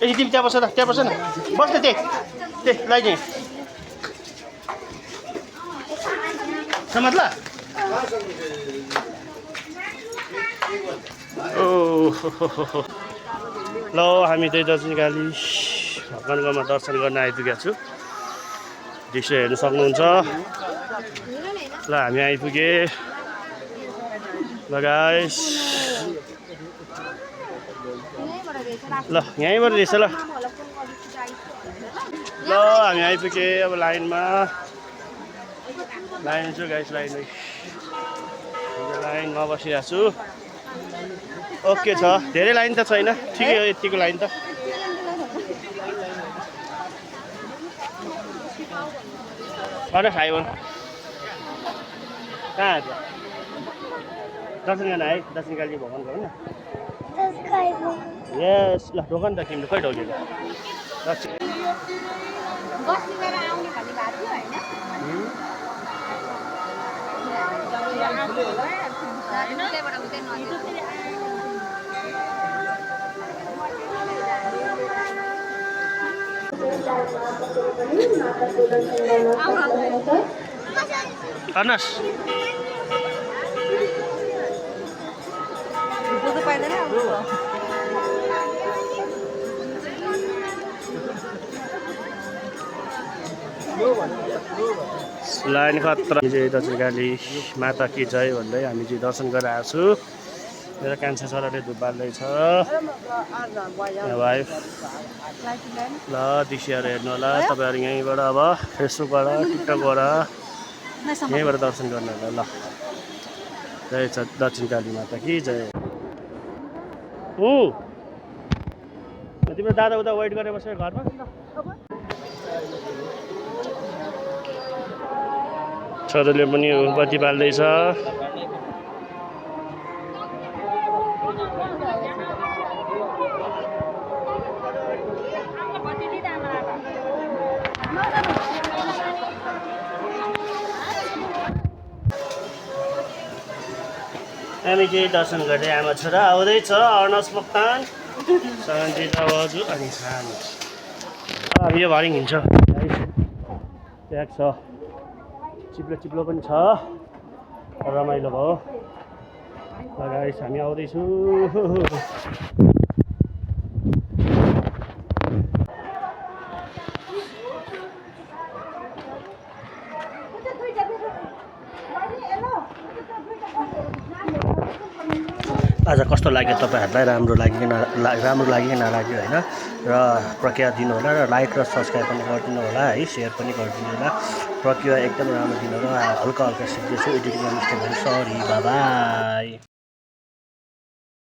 ए तिमी त्यहाँ बस न त्यहाँ बस न बस्ने त्यही लगाइदिएँ समात ल ल हामी चाहिँ दक्षिणकाली भगवान्कोमा दर्शन गर्न आइपुगेको छु दृश्य हेर्नु सक्नुहुन्छ ल हामी आइपुगे ल गाइस ल यहीँबाट रहेछ ल हामी आइपुगे अब लाइनमा लाइन छु गाइस लाइनमा बसिरहेको छु ओके छ धेरै लाइन त छैन ठिकै हो यतिको लाइन त अरे खाइवन कहाँ आयो दर्शन गर्न आए दक्षिणकाली भगवान्को होइन यस ल दोकान त तिमीले खै ढोगेको Panas. लाइन खतरा दक्षिणकाली माता कि जय भन्दै हामी चाहिँ दर्शन गरेर आएको छु मेरो कान्छा छोराले धुप बाल्दैछ वाइफ ल दृश्यहरू हेर्नु होला तपाईँहरू यहीँबाट अब फेसबुकबाट टिकटकबाट यहीँबाट दर्शन गर्नु होला ल जय छ दक्षिणकाली माता कि जय तिम्रो दादा उता वेट गरेर बसेर घरमा छोराले पनि बत्ती बाल्दैछ हामी चाहिँ दर्शन गर्दै आमा छोरा आउँदैछ अर्नस मोक्तान सन्जिता बजु अनि सानो अब यो भरि हिँड्छ प्याक छ चिप्लो चिप्लो पनि छ रमाइलो भयो गाइस हामी आउँदैछु आज कस्तो लाग्यो तपाईँहरूलाई राम्रो लाग्यो कि नलाग्यो होइन र प्रक्रिया दिनु होला र लाइक र सब्सक्राइब पनि गरिदिनु होला है सेयर पनि गरिदिनु होला प्रक्रिया एकदम राम्रो दिनु होला हल्का हल्का सिक्दैछु एडिटिङ गर्नु सरी बाई